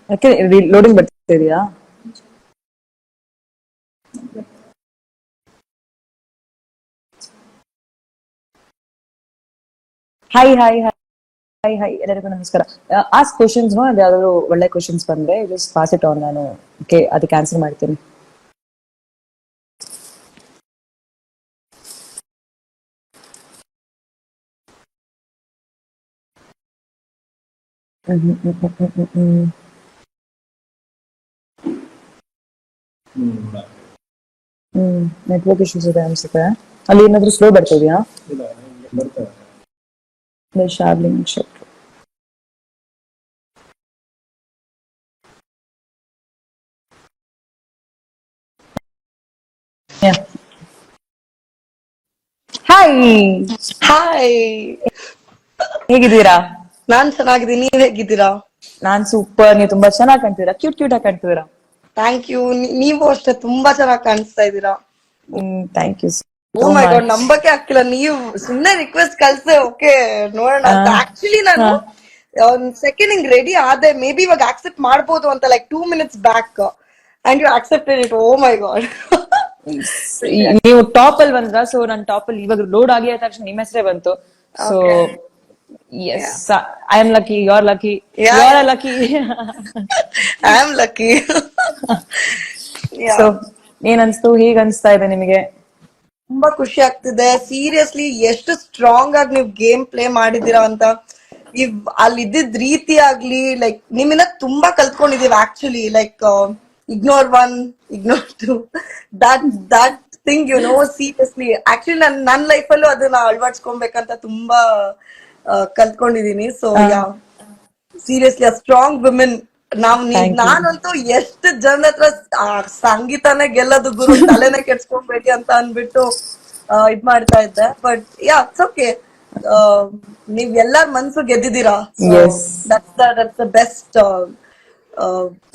ಯಾಕೆ ಲೋಡಿಂಗ್ ಬರ್ತಿದ್ಯಾ? Hi hi hi hi ಎಲ್ಲರಿಗೂ ನಮಸ್ಕಾರ. ಆಸ್ಕ್ ಕ್ವಶನ್ಸ್ ಯಾವ್ದಾದ್ರು ಒಳ್ಳೆ ಕ್ವಶನ್ಸ್ ಬಂದ್ರೆ ಜಸ್ಟ್ ಪಾಸ್ ಇಟ್ ಆನ್, ನಾನು ಅದಕ್ಕೆ ಆನ್ಸರ್ ಮಾಡ್ತೀನಿ. ನೆಟ್ವರ್ಕ್ ಇಶ್ಯೂಸ್ ಇದೆ ಅನ್ಸುತ್ತೆ. ಅಲ್ಲಿ ಏನಾದ್ರು ಸ್ಲೋ ಬರ್ತಿದ್ಯಾ? ಶಾರ್ಲಿಂಗ್ ಶೆಟ್ರು. ಹಾಯ್ ಹಾಯ್, ಹೇಗಿದ್ದೀರಾ? ನಾನ್ ಚೆನ್ನಾಗಿದ್ದೀನಿ, ನೀವ್ ಹೇಗಿದ್ದೀರಾ? ನಾನ್ ಸೂಪರ್. ನೀವು ತುಂಬಾ ಚೆನ್ನಾಗಿ ಕಾಣ್ತೀರಾ, ಕ್ಯೂಟ್ ಕ್ಯೂಟ್ ಆಗಿ ಕಾಣ್ತಿದ್ದೀರಾ. Thank you. ನೀವು ಅಷ್ಟೇ ತುಂಬಾ ಚೆನ್ನಾಗಿ ಕಾಣಿಸ್ತಾ ಇದ್ದೀರಾ. Thank you oh my god, ನಂಬಕ್ಕೆ ಆಗ್ತಿಲ್ಲ. ನೀವು ಸುಮ್ನೆ ರಿಕ್ವೆಸ್ಟ್ ಕಳ್ಸೆ, ಓಕೆ ನೋಡೋಣ ಅಂತ. ಆಕ್ಚುಲಿ ನಾನು ಒಂದ್ ಸೆಕೆಂಡ್ ಹಿಂಗ್ ರೆಡಿ ಆದೆ, ಮೇ ಬಿ ಇವಾಗ ಆಕ್ಸೆಪ್ಟ್ ಮಾಡ್ಬೋದು ಅಂತ, like 2 minutes back, and you accepted it. Oh my god. ನೀವು ಟಾಪ್ ಅಲ್ಲಿ ಬಂದ್ರ, ಸೊ ನನ್ ಟಾಪ್ ಅಲ್ಲಿ ಇವಾಗ ಲೋಡ್ ಆಗಿ ಆದ ತಕ್ಷಣ ನಿಮ್ಮ ಹೆಸರೇ ಬಂತು. So yes, I am lucky, you are lucky, you are lucky, I am lucky. So ಏನ್ ಅನ್ಸ್ತು, ಹೇಗ್ ಅನ್ಸ್ತಾ ಇದೆ ನಿಮಗೆ? ತುಂಬಾ ಖುಷಿ ಆಗ್ತಿದೆ. ಸೀರಿಯಸ್ಲಿ ಎಷ್ಟು ಸ್ಟ್ರಾಂಗ್ ಆಗಿ ನೀವು ಗೇಮ್ ಪ್ಲೇ ಮಾಡಿದೀರಾ ಅಂತ. ಅಲ್ಲಿ ಇದ್ದಿದ್ ರೀತಿ ಆಗ್ಲಿ, ಲೈಕ್ ನಿಮ್ಮಿಂದ ತುಂಬಾ ಕಲ್ತ್ಕೊಂಡಿದೀವಿ actually. Like ignore 1, ignore 2, that thing seriously actually ನನ್ನ ಲೈಫ್ ಅಲ್ಲೂ ಅದನ್ನ ಅಳವಡಿಸ್ಕೊಬೇಕಂತ ತುಂಬಾ ಕಲ್ತ್ಕೊಂಡಿದೀನಿ. So yeah, seriously a strong women. ನಾನಂತೂ ಎಷ್ಟು ಜನ ಹತ್ರ ಸಂಗೀತನೇ ಗೆಲ್ಲದು ಗುರು, ತಲೆನೇ ಕೆಡ್ಸ್ಕೊಂಡ್ಬೇಡಿ ಅಂತ ಅನ್ಬಿಟ್ಟು ಇದ್ ಮಾಡ್ತಾ ಇದ್ದೆ. But yeah, it's okay. ನೀವ್ ಎಲ್ಲಾರ್ ಮನ್ಸು ಗೆದ್ದಿದ್ದೀರಾ. That's the best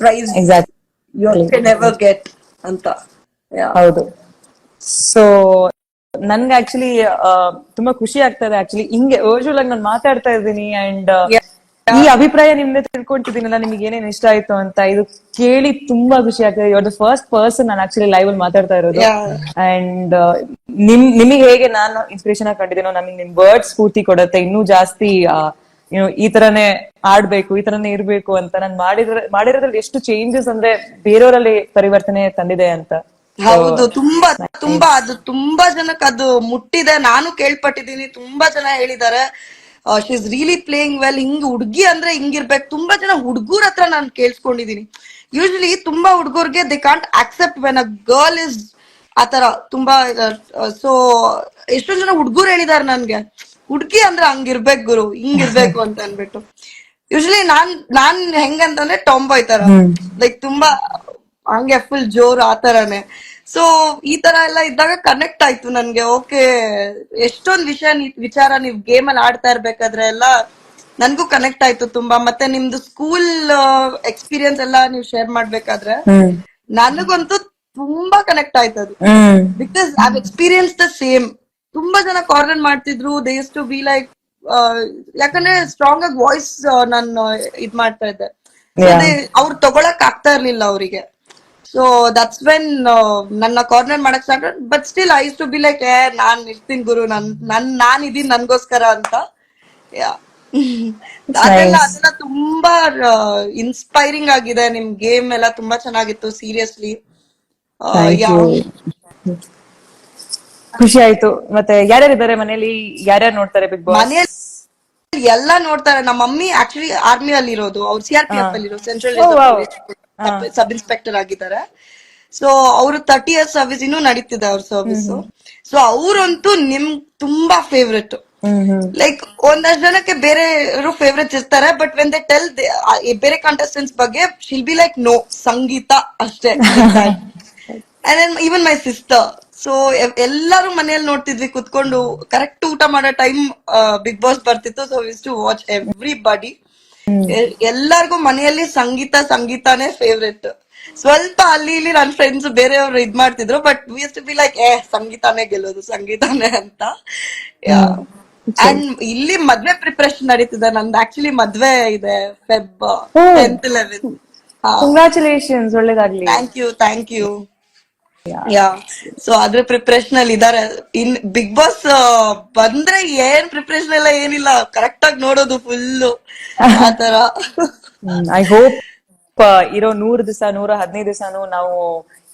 prize you can ever get ಅಂತ. ಹೌದು. ಸೊ ನನ್ಗೆ ಆಕ್ಚುಲಿ ತುಂಬಾ ಖುಷಿ ಆಗ್ತಾ ಇದೆ. ಆಕ್ಚುಲಿ ಹಿಂಗೆ ಯೂಶುವಲ್ ಆಗಿ ನಾನು ಮಾತಾಡ್ತಾ ಇದ್ದೀನಿ ಅಂಡ್ ಈ ಅಭಿಪ್ರಾಯ ನಿಮ್ದೆ ತಿಳ್ಕೊಂತಿದ್ದೀನಲ್ಲ, ನಿಮ್ಗೆ ಏನೇನ್ ಇಷ್ಟ ಆಯ್ತು ಅಂತ. ಇದು ಕೇಳಿ ತುಂಬಾ ಖುಷಿ ಆಗ್ತದೆ. You are the first person ನಾನು ಆಕ್ಚುಲಿ ಲೈವ್ ಅಲ್ಲಿ ಮಾತಾಡ್ತಾ ಇರೋದು. ಅಂಡ್ ನಿಮಗೆ ಹೇಗೆ ನಾನು ಇನ್ಸ್ಪಿರೇಷನ್ ಆಗಿ ಕಂಡಿದ್ದೀನೋ, ನಮಗೆ ನಿಮ್ ವರ್ಡ್ ಸ್ಫೂರ್ತಿ ಕೊಡುತ್ತೆ ಇನ್ನೂ ಜಾಸ್ತಿ. ಈ ತರನೇ ಆಡ್ಬೇಕು, ಈ ತರನೇ ಇರ್ಬೇಕು ಅಂತ. ನಾನು ಮಾಡಿರೋದ್ರಲ್ಲಿ ಎಷ್ಟು ಚೇಂಜಸ್ ಅಂದ್ರೆ ಬೇರೆಯವರಲ್ಲಿ ಪರಿವರ್ತನೆ ತಂದಿದೆ ಅಂತ. ಹೌದು, ತುಂಬಾ ತುಂಬಾ ಅದು ತುಂಬಾ ಜನಕ್ಕೆ ಅದು ಮುಟ್ಟಿದೆ. ನಾನು ಕೇಳ್ಪಟ್ಟಿದ್ದೀನಿ, ತುಂಬಾ ಜನ ಹೇಳಿದ್ದಾರೆ she is really playing well. ಹಿಂಗ್ ಹುಡ್ಗಿ ಅಂದ್ರೆ ಹಿಂಗಿರ್ಬೇಕು. ತುಂಬಾ ಜನ ಹುಡ್ಗೂರ್ ಹತ್ರ ನಾನು ಕೇಳಿಸ್ಕೊಂಡಿದೀನಿ. ಯೂಶಲಿ ತುಂಬಾ ಹುಡ್ಗರ್ಗೆ they can't accept when a girl is ಆತರ ತುಂಬಾ. ಸೊ ಎಷ್ಟೊಂದ್ ಜನ ಹುಡ್ಗೂರ್ ಹೇಳಿದಾರೆ ನನ್ಗೆ, ಹುಡ್ಗಿ ಅಂದ್ರೆ ಹಂಗಿರ್ಬೇಕು ಗುರು, ಹಿಂಗಿರ್ಬೇಕು ಅಂತ ಅನ್ಬಿಟ್ಟು. ಯೂಶಲಿ ನಾನ್ ಹೆಂಗಂತಂದ್ರೆ ಟಾಂಬಾಯ್ ತರ, ಲೈಕ್ ತುಂಬಾ ಹಂಗೆ ಫುಲ್ ಜೋರು ಆತರನೇ. ಸೊ ಈ ತರ ಎಲ್ಲ ಇದ್ದಾಗ ಕನೆಕ್ಟ್ ಆಯ್ತು ನನ್ಗೆ. ಓಕೆ, ಎಷ್ಟೊಂದ್ ವಿಚಾರ ನೀವ್ ಗೇಮ್ ಅಲ್ಲಿ ಆಡ್ತಾ ಇರ್ಬೇಕಾದ್ರೆ ಎಲ್ಲ ನನ್ಗೂ ಕನೆಕ್ಟ್ ಆಯ್ತು ತುಂಬಾ. ಮತ್ತೆ ನಿಮ್ದು ಸ್ಕೂಲ್ ಎಕ್ಸ್ಪೀರಿಯನ್ಸ್ ಎಲ್ಲ ನೀವು ಶೇರ್ ಮಾಡ್ಬೇಕಾದ್ರೆ ನನಗಂತೂ ತುಂಬಾ ಕನೆಕ್ಟ್ ಆಯ್ತದು. Because I experience the same. ತುಂಬಾ ಜನ ಕಾರ್ನರ್ ಮಾಡ್ತಿದ್ರು, they used to be like, ಯಾಕಂದ್ರೆ ಸ್ಟ್ರಾಂಗ್ ಆಗಿ ವಾಯ್ಸ್ ನಾನು ಇದ್ ಮಾಡ್ತಾ ಇದ್ದೆ. ಅವ್ರು ತಗೊಳಕ್ ಆಗ್ತಾ ಇರ್ಲಿಲ್ಲ ಅವರಿಗೆ. ಸೊ ದಟ್ಸ್ ವೆನ್ ನನ್ನ ಕಾರ್ನರ್ ಮಾಡಕ್ start. But still I used to be like, ನಾನ್ ಇರ್ತೀನಿ ಗುರು, ನಾನ್ ಇದೀನಿ ನನ್ಗೋಸ್ಕರ ಅಂತ. ಅದೆಲ್ಲ ತುಂಬಾ ಇನ್ಸ್ಪೈರಿಂಗ್ ಆಗಿದೆ. ನಿಮ್ ಗೇಮ್ ಎಲ್ಲ ತುಂಬಾ ಚೆನ್ನಾಗಿತ್ತು ಸೀರಿಯಸ್ಲಿ. ಖುಷಿ ಆಯ್ತು. ಮತ್ತೆ ಯಾರ್ಯಾರಿದ್ದಾರೆ ಮನೇಲಿ, ಯಾರ್ಯಾರು ನೋಡ್ತಾರೆ ಬಿಗ್ ಬಾಸ್? ಮನೆಯಲ್ಲಿ ಎಲ್ಲಾ ನೋಡ್ತಾರೆ. ನಮ್ಮ ಮಮ್ಮಿ ಆಕ್ಚುಲಿ ಆರ್ಮಿ ಅಲ್ಲಿ ಇರೋದು, ಅವ್ರು CRPF ಅಲ್ಲಿ ಇರೋದು, ಸೆಂಟ್ರಲ್ ಸಬ್ ಇನ್ಸ್ಪೆಕ್ಟರ್ ಆಗಿದ್ದಾರೆ. ಸೊ ಅವರು 30 years ಸರ್ವಿಸ್ ಇನ್ನೂ ನಡೀತಿದೆ ಅವ್ರ ಸರ್ವಿಸ್. ಸೊ ಅವ್ರಂತೂ ನಿಮ್ ತುಂಬಾ ಫೇವ್ರೆಟ್. ಲೈಕ್ ಒಂದಷ್ಟು ಜನಕ್ಕೆ ಬೇರೆ ಫೇವ್ರೆಟ್ಸ್ ಇರ್ತಾರೆ, ಬಟ್ ವೆನ್ ದೇ ಟೆಲ್ ಬೇರೆ ಕಾಂಟೆಸ್ಟೆಂಟ್ಸ್ ಬಗ್ಗೆ, she'll be like no, Sangeetha ಅಷ್ಟೇ. And even my sister. So ಎಲ್ಲಾರು ಮನೆಯಲ್ಲಿ ನೋಡ್ತಿದ್ವಿ ಕುತ್ಕೊಂಡು. ಕರೆಕ್ಟ್ ಊಟ ಮಾಡೋ ಟೈಮ್ ಬಿಗ್ ಬಾಸ್ ಬರ್ತಿತ್ತು. So use to watch everybody. ಎಲ್ಲಾರ್ಗು ಮನೆಯಲ್ಲಿ ಸಂಗೀತಾನೇ ಫೇವ್ರೆಟ್. ಸ್ವಲ್ಪ ಅಲ್ಲಿ ಇಲ್ಲಿ ನನ್ನ ಫ್ರೆಂಡ್ಸ್ ಬೇರೆಯವ್ರು ಇದ್ ಮಾಡ್ತಿದ್ರು, but we used to be like, ಸಂಗೀತಾನೇ ಗೆಲ್ಲೋದು, ಸಂಗೀತಾನೇ ಅಂತ. ಅಂಡ್ ಇಲ್ಲಿ ಮದ್ವೆ ಪ್ರಿಪರೇಷನ್ ನಡೀತಿದೆ ನಂದು. ಆಕ್ಚುಲಿ ಮದ್ವೆ ಇದೆ Feb 10th 11th. ಕಂಗ್ರಾಚುಲೇಷನ್ಸ್, ಒಳ್ಳೇದಾಗ್ಲಿ. Thank you. ಯಾ, ಸೊ ಅದ್ರ ಪ್ರಿಪರೇಷನ್ ಅಲ್ಲಿ ಇದಾರೆ. ಇನ್ ಬಿಗ್ ಬಾಸ್ ಬಂದ್ರೆ ಏನ್ ಪ್ರಿಪರೇಷನ್ ಎಲ್ಲ ಏನಿಲ್ಲ, ಕರೆಕ್ಟ್ ಆಗಿ ನೋಡೋದು ಫುಲ್ ಆತರ. ಐ ಹೋಪ್ ಇರೋ 100 ದಿವಸ 115 ದಿವಸನು ನಾವು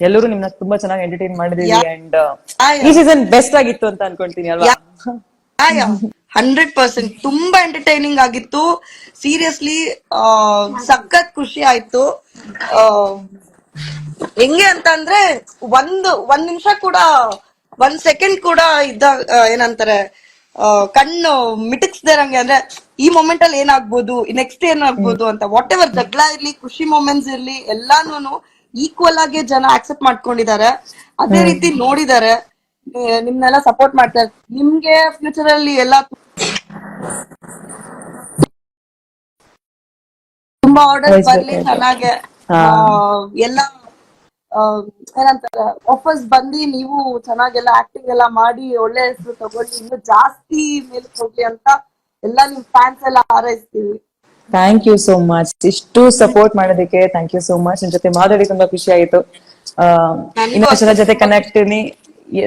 ಎಲ್ಲರೂ ನಿಮ್ನ ತುಂಬಾ ಚೆನ್ನಾಗಿ ಎಂಟರ್ಟೈನ್ ಮಾಡಿದೀವಿ. ಅಂಡ್ ಈ ಸೀಸನ್ ಬೆಸ್ಟ್ ಆಗಿತ್ತು ಅಂತ ಅನ್ಕೊಳ್ತೀನಿ ಅಲ್ವಾ? 100% ತುಂಬಾ ಎಂಟರ್ಟೈನಿಂಗ್ ಆಗಿತ್ತು. ಸೀರಿಯಸ್ಲಿ ಸಖತ್ ಖುಷಿ ಆಯ್ತು. ಆ, ಹೆಂಗೆ ಅಂತ ಅಂದ್ರೆ ಒಂದ್ ನಿಮಿಷ ಕೂಡ, 1 ಸೆಕೆಂಡ್ ಕೂಡ ಏನಂತಾರೆ, ಕಣ್ಣು ಮಿಟಕ್ಸ್ದಿರಂಗೆ, ಅಂದ್ರೆ ಈ ಮೊಮೆಂಟ್ ಅಲ್ಲಿ ಏನಾಗ್ಬೋದು, ನೆಕ್ಸ್ಟ್ ಏನಾಗ್ಬೋದು ಅಂತ. ವಾಟ್ ಎವರ್ ಜಗಳ ಇರ್ಲಿ, ಖುಷಿ ಮೊಮೆಂಟ್ಸ್ ಇರ್ಲಿ, ಎಲ್ಲಾನು ಈಕ್ವಲ್ ಆಗಿ ಜನ ಆಕ್ಸೆಪ್ಟ್ ಮಾಡ್ಕೊಂಡಿದ್ದಾರೆ. ಅದೇ ರೀತಿ ನೋಡಿದ್ದಾರೆ. ನಿಮ್ನೆಲ್ಲ ಸಪೋರ್ಟ್ ಮಾಡ್ತಾರೆ. ನಿಮ್ಗೆ ಫ್ಯೂಚರ್ ಅಲ್ಲಿ ಎಲ್ಲ ತುಂಬಾ ಆರ್ಡರ್ ಬರ್ಲಿ ಚೆನ್ನಾಗೆ. ಎಲ್ಲ ಏನಂತಾರೆ, ವಾಪಸ್ ಬಂದು ನೀವು ಚೆನ್ನಾಗೆಲ್ಲ ಆಕ್ಟಿಂಗ್ ಎಲ್ಲ ಮಾಡಿ ಒಳ್ಳೆ ಹೆಸರು ತಗೊಳ್ಳಿ, ಇನ್ನು ಜಾಸ್ತಿ ಮೇಲಕ್ಕೆ ಹೋಗ್ಲಿ ಅಂತ ಎಲ್ಲ ನಿಮ್ ಫ್ಯಾನ್ಸ್ ಎಲ್ಲ ಹಾರೈಸ್ತೀವಿ. Thank you so much. ಇಷ್ಟು ಸಪೋರ್ಟ್ ಮಾಡೋದಕ್ಕೆ ಥ್ಯಾಂಕ್ ಯು ಸೋ ಮಚ್. ನಿಮ್ ಜೊತೆ ಮಾತಾಡಿ ತುಂಬಾ ಖುಷಿ ಆಯ್ತು. ಇನ್ನೊಂದು ಜನ ಜೊತೆ ಕನೆಕ್ಟ್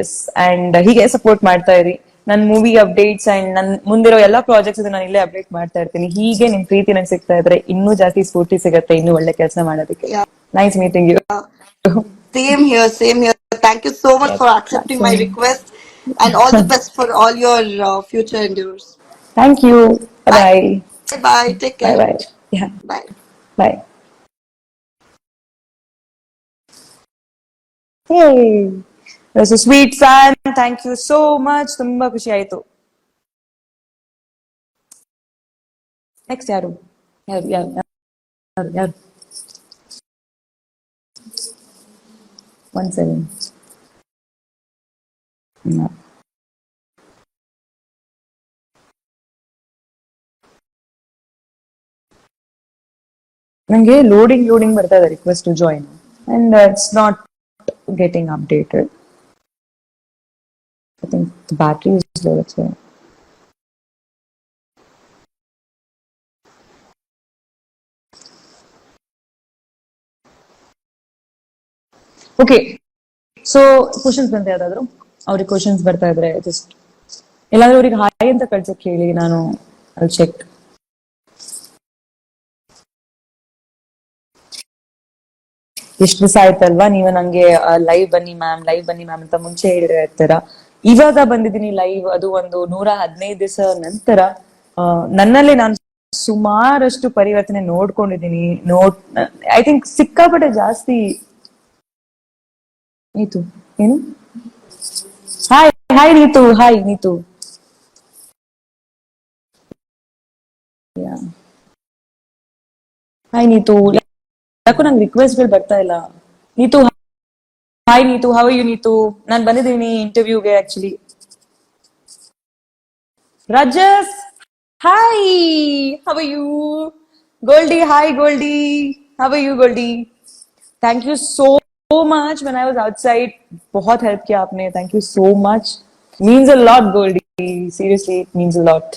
ಎಸ್, ಅಂಡ್ ಹೀಗೆ ಸಪೋರ್ಟ್ ಮಾಡ್ತಾ ಇರಿ. ನನ್ ಮೂವಿ ಅಪ್ಡೇಟ್ಸ್ ಅಂಡ್ ನನ್ ಮುಂದಿರೋ ಎಲ್ಲಾ ಪ್ರಾಜೆಕ್ಟ್ಸ್ ನಾನು ಇಲ್ಲೇ ಅಪ್ಡೇಟ್ ಮಾಡ್ತಾ ಇರ್ತೀನಿ. ಹೀಗೆ ನಿಮ್ ಪ್ರೀತಿ ನಂಗೆ ಸಿಗ್ತಾ ಇದ್ರೆ ಇನ್ನೂ ಜಾಸ್ತಿ ಸ್ಫೂರ್ತಿ ಸಿಗತ್ತೆ ಇನ್ನೂ ಒಳ್ಳೆ ಕೆಲಸ ಮಾಡೋದಕ್ಕೆ. Nice meeting you. Same here, same here. Thank you so much for accepting my request, and all the best for all your future endeavors. Thank you. Bye. Bye. Take care. Bye. Yeah. Bye. Bye. Hey, that's a sweet fan. Thank you so much. ತುಂಬಾ ಖುಷಿ ಆಯ್ತು. Next ಯಾರು? ಯಾರು? 1 second. ನಂಗೆ loading ಬರ್ತಾ ಇದೆ, request to join, and it's not getting updated. I think the battery is low. That's why. Okay, so questions ಬಂತ ಯಾವ್ದಾದ್ರು? ಅವ್ರಿಗೆ ಕ್ವಶನ್ಸ್ ಬರ್ತಾ ಇದ್ರೆ ಜಸ್ಟ್ ಎಲ್ಲಾದ್ರೂ ಅವ್ರಿಗೆ ಹಾಯ್ ಅಂತ ಕಳ್ಸಕ್ ಹೇಳಿ, ನಾನು ಅಲ್ಲಿ ಚೆಕ್. ಎಷ್ಟು ದಿವಸ ಆಯ್ತಲ್ವಾ ನೀವು ನಂಗೆ ಲೈವ್ ಬನ್ನಿ ಮ್ಯಾಮ್ ಅಂತ ಮುಂಚೆ ಹೇಳಿದ್ರೆ ಇರ್ತೀರಾ. ಇವಾಗ ಬಂದಿದ್ದೀನಿ ಲೈವ್, ಅದು ಒಂದು 115 ದಿವಸ ನಂತರ. ನನ್ನಲ್ಲೇ ನಾನು ಸುಮಾರಷ್ಟು ಪರಿವರ್ತನೆ ನೋಡ್ಕೊಂಡಿದ್ದೀನಿ. ಐ ಥಿಂಕ್ ಸಿಕ್ಕಾಪಟ್ಟೆ ಜಾಸ್ತಿ. ನೀತು ಏನು? ಹಾಯ್ ನೀತು. ಹಾಯ್ ನೀತು. ಯಾಕೋ ನಂಗೆ ರಿಕ್ವೆಸ್ಟ್ ಗಳು ಬರ್ತಾ ಇಲ್ಲ. Neetu hi Neetu, how you Neetu? ನಾನ್ ಬಂದಿದ್ದೀನಿ ಇಂಟರ್ವ್ಯೂಗೆ actually. Rajas hi, how are you? Goldie hi Goldie, how are you Goldie? Thank you so much. when I was outside बहुत हेल्प किया आपने. Thank you so much. means a lot Goldie, seriously it means a lot.